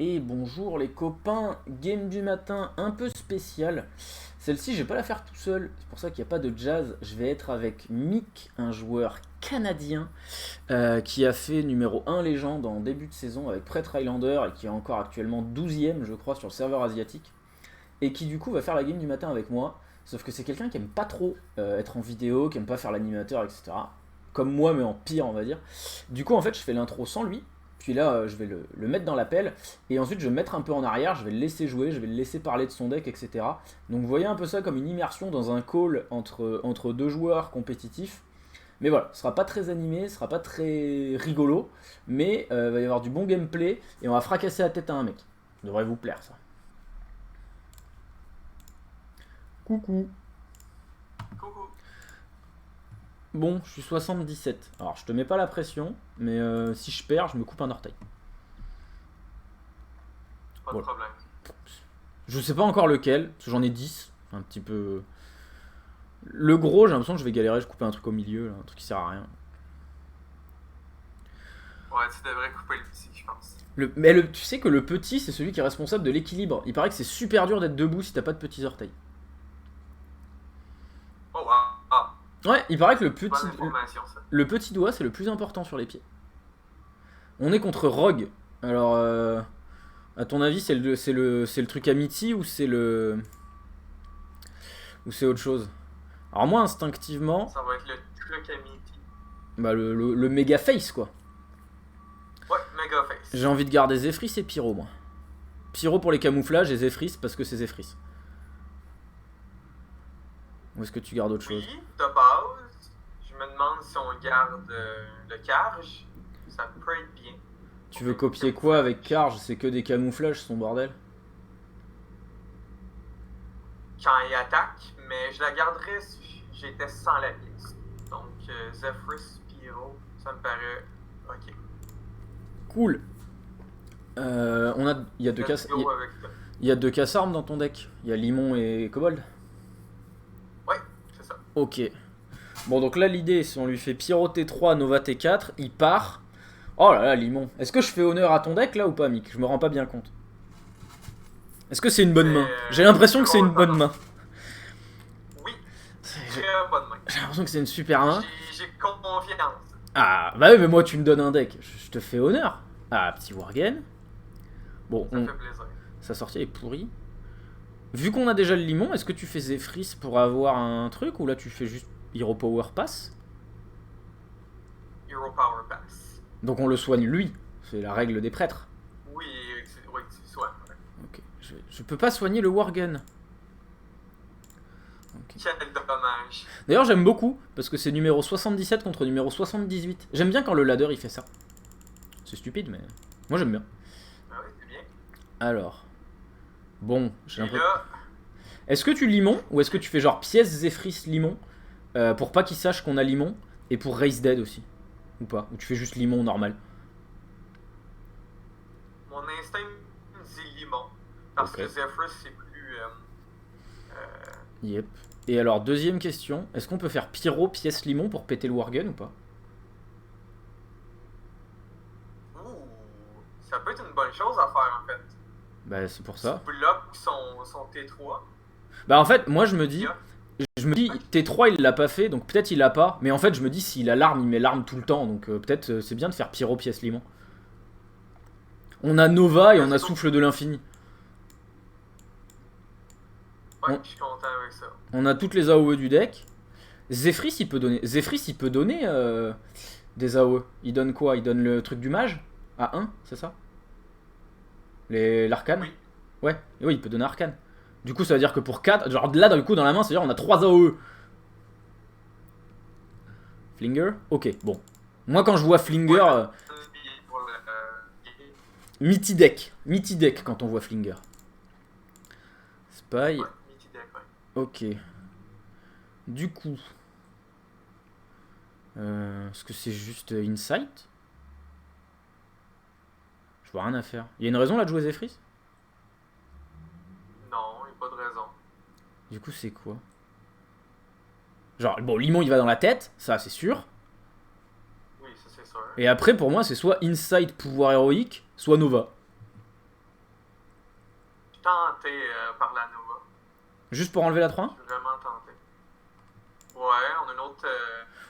Et bonjour les copains, game du matin un peu spécial. Celle-ci, je vais pas la faire tout seul, c'est pour ça qu'il n'y a pas de jazz. Je vais être avec Mick, un joueur canadien qui a fait numéro 1 légende en début de saison avec Prêtre Highlander et qui est encore actuellement 12ème, je crois, sur le serveur asiatique. Et qui du coup va faire la game du matin avec moi. Sauf que c'est quelqu'un qui aime pas trop être en vidéo, qui aime pas faire l'animateur, etc. Comme moi, mais en pire, on va dire. Du coup, en fait, je fais l'intro sans lui. Puis là, je vais le mettre dans l'appel. Et ensuite, je vais me mettre un peu en arrière. Je vais le laisser jouer. Je vais le laisser parler de son deck, etc. Donc, vous voyez un peu ça comme une immersion dans un call entre deux joueurs compétitifs. Mais voilà, ce sera pas très animé, ce sera pas très rigolo. Mais il va y avoir du bon gameplay. Et on va fracasser la tête à un mec. Ça devrait vous plaire, ça. Coucou. Coucou. Bon, je suis 77. Alors, je te mets pas la pression, mais si je perds, je me coupe un orteil. Pas de Voilà. problème. Je sais pas encore lequel, parce que j'en ai 10. Un petit peu. Le gros, j'ai l'impression que je vais galérer, je coupe un truc au milieu, là, un truc qui sert à rien. Ouais, tu devrais couper le petit, je pense. Tu sais que le petit, c'est celui qui est responsable de l'équilibre. Il paraît que c'est super dur d'être debout si t'as pas de petits orteils. Oh, ah, Ouais, il paraît que bonne information, ça. le petit doigt, c'est le plus important sur les pieds. On est contre Rogue. Alors, à ton avis, c'est le truc Amity ou c'est autre chose? Alors moi, instinctivement, Ça va être le truc à midi. bah, le méga face, quoi. Ouais, mega face. J'ai envie de garder Zephrys et Pyro, moi. Pyro pour les camouflages et Zephrys parce que c'est Zephrys. Ou est-ce que tu gardes autre chose? Oui, de base. Je me demande si on garde le carge. Ça peut être bien. Tu veux copier quoi avec Karj? C'est que des camouflages, son bordel. Quand il attaque, mais je la garderais si j'étais sans la pièce. Donc, Zephyrus, Pyro, ça me paraît ok. Cool. Il y a deux Let's go avec ça. il y a deux casse-armes dans ton deck. Il y a Limon et Kobold. Ouais, c'est ça. Ok. Bon, donc là, l'idée, c'est on lui fait Pyro T3, Nova T4, il part. Oh là là, Limon. Est-ce que je fais honneur à ton deck là ou pas, Mick? Je me rends pas bien compte. Est-ce que c'est une bonne main? J'ai l'impression que c'est une bonne main. Oui, J'ai très bonne main. l'impression que c'est une super main. J'ai confiance. Ah, bah oui, mais moi, tu me donnes un deck. Je te fais honneur. Ah, petit Worgen. Bon, Ça fait plaisir. sa sortie est pourrie. Vu qu'on a déjà le Limon, est-ce que tu fais Zephrys pour avoir un truc ou là tu fais juste Hero Power Pass? Hero Power Pass. Donc on le soigne lui. C'est la règle des prêtres. Oui, tu sois. Ok. Je peux pas soigner le Worgen. Ok. Quel dommage. D'ailleurs, j'aime beaucoup parce que c'est numéro 77 contre numéro 78. J'aime bien quand le ladder il fait ça. C'est stupide, mais moi j'aime bien. Ah oui, c'est bien. Alors, bon, j'ai Et l'impression. là, Est-ce que tu limon ou est-ce que tu fais genre pièce Zephrys limon pour pas qu'il sache qu'on a limon et pour Raise Dead aussi? Ou pas? Ou tu fais juste limon normal? mon instinct me dit limon. Parce Ok. que Zephyrus, c'est plus. Yep. Et alors, deuxième question, est-ce qu'on peut faire Pyro pièce limon pour péter le Worgen ou pas? Ouh, ça peut être une bonne chose à faire en fait. Bah, c'est pour ça. Tu bloques son T3. Bah, en fait, moi je me dis, T3 il l'a pas fait, donc peut-être il l'a pas. Mais en fait, je me dis, s'il a l'arme, il met l'arme tout le temps, donc peut-être c'est bien de faire Pyro pièce limon. On a Nova et on a Souffle de l'infini. Ouais, On- je suis content avec ça. On a toutes les AOE du deck. Zephrys il peut donner. Zephrys il peut donner des AOE. Il donne quoi? Il donne le truc du mage? À 1, c'est ça? L'arcane? Oui. Ouais, et oui, il peut donner arcane. Du coup, ça veut dire que pour 4, genre là, du coup, dans la main, c'est-à-dire on a 3 AOE. Flinger? Ok, bon. Moi, quand je vois Flinger, Pour le game. Meaty deck quand on voit Flinger. Spy, Ouais, midi deck, ouais. ok. Du coup, est-ce que c'est juste Insight? Je vois rien à faire. Il y a une raison là de jouer Zephrys? Non, il n'y a pas de raison. Du coup, c'est quoi? Genre, bon, Limon il va dans la tête, ça c'est sûr. Oui, ça c'est sûr. Et après, pour moi, c'est soit Insight pouvoir héroïque, soit Nova. Juste pour enlever la 3-1? Je suis vraiment tenté. Ouais, on a une autre.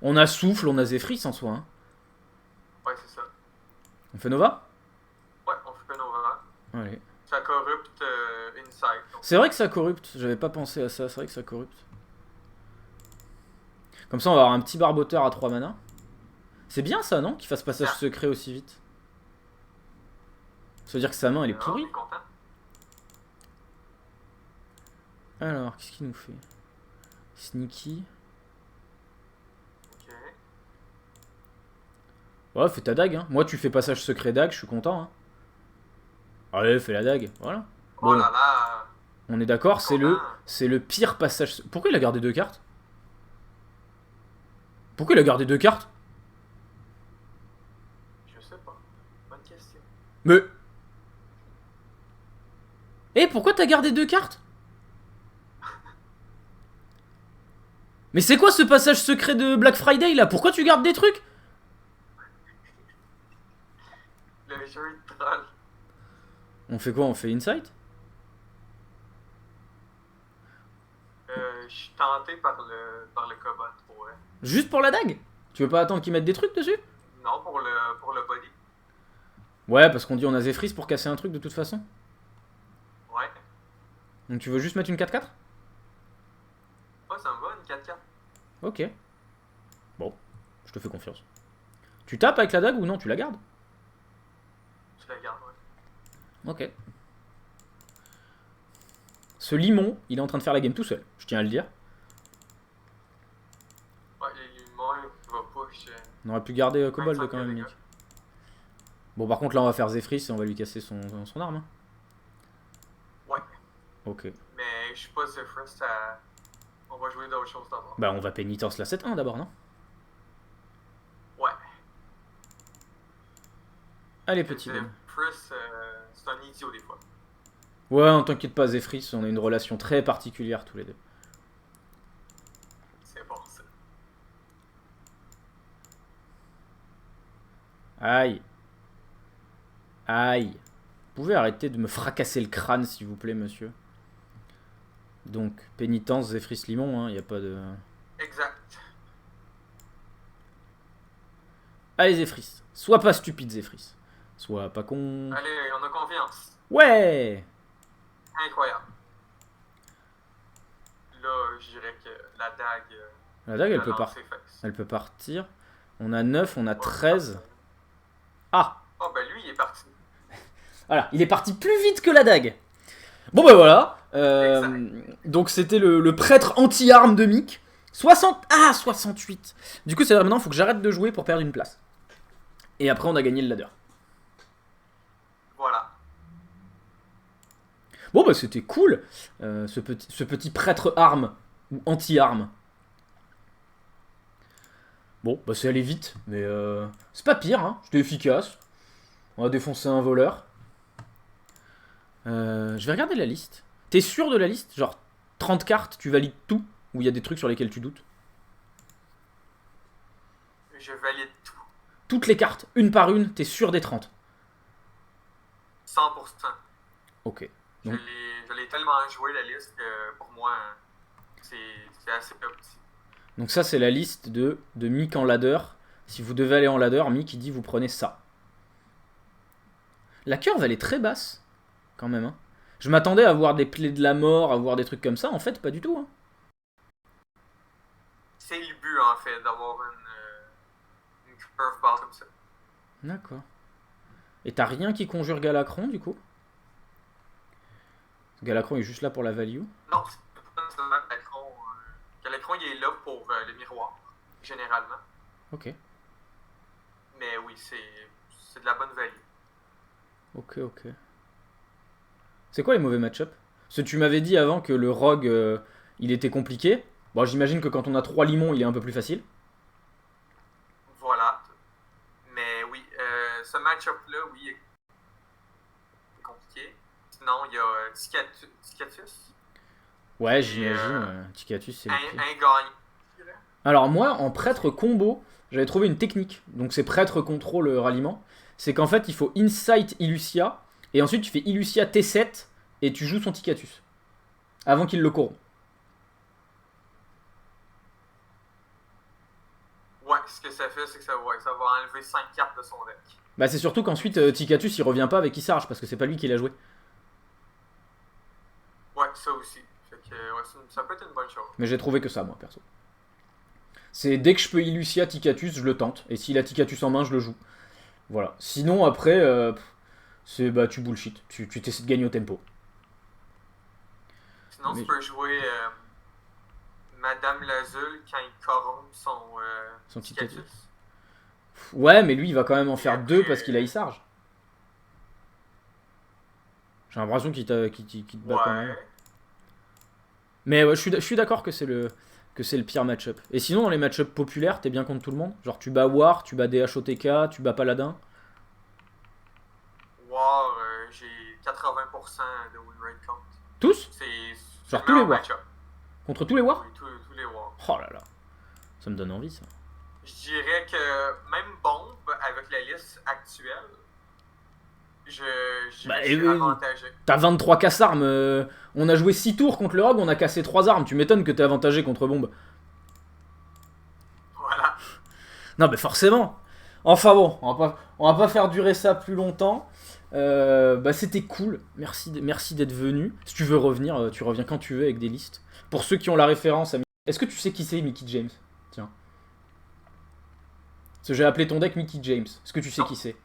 On a Souffle, on a Zephrys en soi. Hein. Ouais, c'est ça. On fait Nova? Ouais, on fait Nova. Allez. Ça corrupte Insight. C'est vrai que ça corrupte, j'avais pas pensé à ça, c'est vrai que ça corrupte. Comme ça on va avoir un petit barboteur à 3 mana. C'est bien ça, non? Qu'il fasse passage secret aussi vite. Ça veut dire que sa main elle est pourrie. Content. Alors, qu'est-ce qu'il nous fait? Sneaky. Ok. Ouais, fais ta dague. Hein. Moi, tu fais passage secret dague, je suis content. Hein. Allez, fais la dague. Voilà. Oh là là. On est d'accord, c'est le pire passage. Pourquoi il a gardé 2 cartes? Pourquoi il a gardé 2 cartes? Je sais pas. Bonne question. Mais. Eh, pourquoi t'as gardé 2 cartes? Mais c'est quoi ce passage secret de Black Friday là? Pourquoi tu gardes des trucs? Le jeu est troll. On fait quoi? On fait Insight? Je suis tenté par le Cobot pour vrai. Juste pour la dague? Tu veux pas attendre qu'ils mettent des trucs dessus? Non, pour le body. Ouais, parce qu'on dit on a Zephrys pour casser un truc de toute façon. Ouais. Donc tu veux juste mettre une 4-4? Ouais, ça me va, une 4-4. Ok. Bon, je te fais confiance. Tu tapes avec la dague ou non? Tu la gardes? Je la garde, ouais. Ok. Ce limon, il est en train de faire la game tout seul, je tiens à le dire. Ouais, les limons, il va push. On aurait pu garder Kobold 25 quand même, dégâts. Nick. Bon, par contre, là, on va faire Zephrys et on va lui casser son arme. Hein. Ouais. Ok. Mais je suis pas Zephrys, ça. On va jouer d'autres choses d'abord. Bah, on va pénitence la 7-1 d'abord, non? Ouais. Allez, petit bonhomme. Zephrys, c'est un idiot des fois. Ouais, on t'inquiète pas, Zephrys, on a une relation très particulière tous les deux. C'est bon, ça. Aïe. Aïe. Vous pouvez arrêter de me fracasser le crâne, s'il vous plaît, monsieur. Donc, pénitence, Zephrys Limon, hein, y a pas de... Exact. Allez, Zephrys. Sois pas stupide, Zephrys. Sois pas con. Allez, on a confiance. Ouais. Incroyable. Là, je dirais que la dague. La dague, elle peut partir. On a 9, on a 13. Ah. Oh, ben lui, il est parti. Voilà, il est parti plus vite que la dague. Bon, bah voilà. Donc, c'était le prêtre anti-arme de Mick. 68. Du coup, c'est maintenant, il faut que j'arrête de jouer pour perdre une place. Et après, on a gagné le ladder. Voilà. Bon, bah, c'était cool. Ce petit prêtre arme. Ou anti-arme. Bon, bah, c'est allé vite. Mais c'est pas pire, hein. C'était efficace. On a défoncé un voleur. Je vais regarder la liste. T'es sûr de la liste? Genre 30 cartes, tu valides tout? Ou il y a des trucs sur lesquels tu doutes? Je valide tout. Toutes les cartes, une par une, t'es sûr des 30? 100%. Ok. Je Donc, l'ai tellement joué la liste que pour moi, c'est assez petit. donc ça, c'est la liste de Mick en ladder. Si vous devez aller en ladder, Mick il dit vous prenez ça. La curve, elle est très basse, quand même. Hein. Je m'attendais à voir des plaies de la mort, à voir des trucs comme ça. En fait, pas du tout. Hein. C'est le but, en fait, d'avoir une curveball comme ça. D'accord. Et t'as rien qui conjure Galacron, du coup? Galacron est juste là pour la value. Non, c'est pas seulement Galacron. Galacron, il est là pour le miroir, généralement. Ok. Mais oui, c'est de la bonne value. Ok. C'est quoi les mauvais match-up? Parce que tu m'avais dit avant que le rogue, il était compliqué. Bon, j'imagine que quand on a 3 limons, il est un peu plus facile. Voilà. Mais oui, ce match-up-là, oui, est compliqué. Sinon, il y a Ticatus. Ouais, j'imagine. Ticatus, c'est le pire. Un gagnant. Alors moi, en prêtre combo, j'avais trouvé une technique. Donc c'est prêtre contrôle ralliement. C'est qu'en fait, il faut Insight Illucia. Et ensuite, tu fais Illucia T7 et tu joues son Ticatus. Avant qu'il le corrompt. ce que ça fait, c'est que ça va enlever 5 cartes de son deck. Bah c'est surtout qu'ensuite Tikatus il revient pas avec Isarge parce que c'est pas lui qui l'a joué. Ouais, ça aussi. Fait que ça peut être une bonne chose. Mais j'ai trouvé que ça moi perso. C'est dès que je peux Illucia Tikatus, je le tente. Et s'il a Tikatus en main, je le joue. Voilà. Sinon après, c'est bah tu bullshit. Tu t'essaies de gagner au tempo. Sinon, Mais- tu peux jouer Madame Lazul quand il corrompt Son Tikatus. Ouais, mais lui il va quand même en Et faire après, deux parce qu'il a Isarge. J'ai l'impression qu'il te bat quand même. Ouais. Mais ouais, je suis d'accord que c'est le pire match-up. Et sinon, dans les match-up populaires, t'es bien contre tout le monde? Genre, tu bats War, tu bats DHOTK, tu bats Paladin? War, j'ai 80% de win rate count. Tous? C'est Genre le tous les meilleur War? match-up. Contre tous les War? Oui, tous les War. Oh là là. Ça me donne envie, ça. Je dirais que même Bombe, avec la liste actuelle, je Bah, suis avantagé. T'as 23 casse-armes. On a joué 6 tours contre le Rogue, on a cassé 3 armes. Tu m'étonnes que t'es avantagé contre Bombe. Voilà. Non, mais forcément. Enfin bon, on va pas faire durer ça plus longtemps. Bah c'était cool. Merci d'être venu. Si tu veux revenir, tu reviens quand tu veux avec des listes. Pour ceux qui ont la référence à... Est-ce que tu sais qui c'est Mickey James? Tiens. Parce que j'ai appelé ton deck Mickey James. Est-ce que tu sais Non. qui c'est?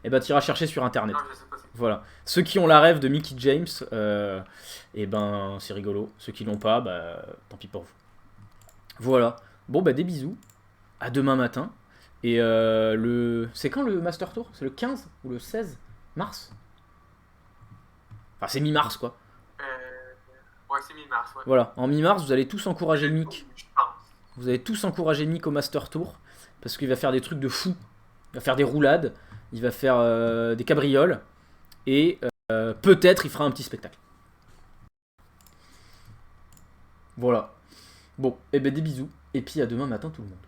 Eh ben t'iras chercher sur internet. Non, je sais pas. Voilà. Ceux qui ont la rêve de Mickey James, eh ben c'est rigolo. Ceux qui l'ont pas, bah tant pis pour vous. Voilà. Bon bah des bisous. À demain matin. Et c'est quand le Master Tour? C'est le 15 ou le 16 mars? Enfin c'est mi-mars quoi. Ouais, c'est mi-mars, ouais. Voilà. En mi-mars, vous allez tous encourager Mick. Je pense. Vous allez tous encourager Mick au Master Tour. Parce qu'il va faire des trucs de fou. Il va faire des roulades. Il va faire des cabrioles. Et peut-être il fera un petit spectacle. Voilà. Bon, et ben des bisous. Et puis à demain matin tout le monde.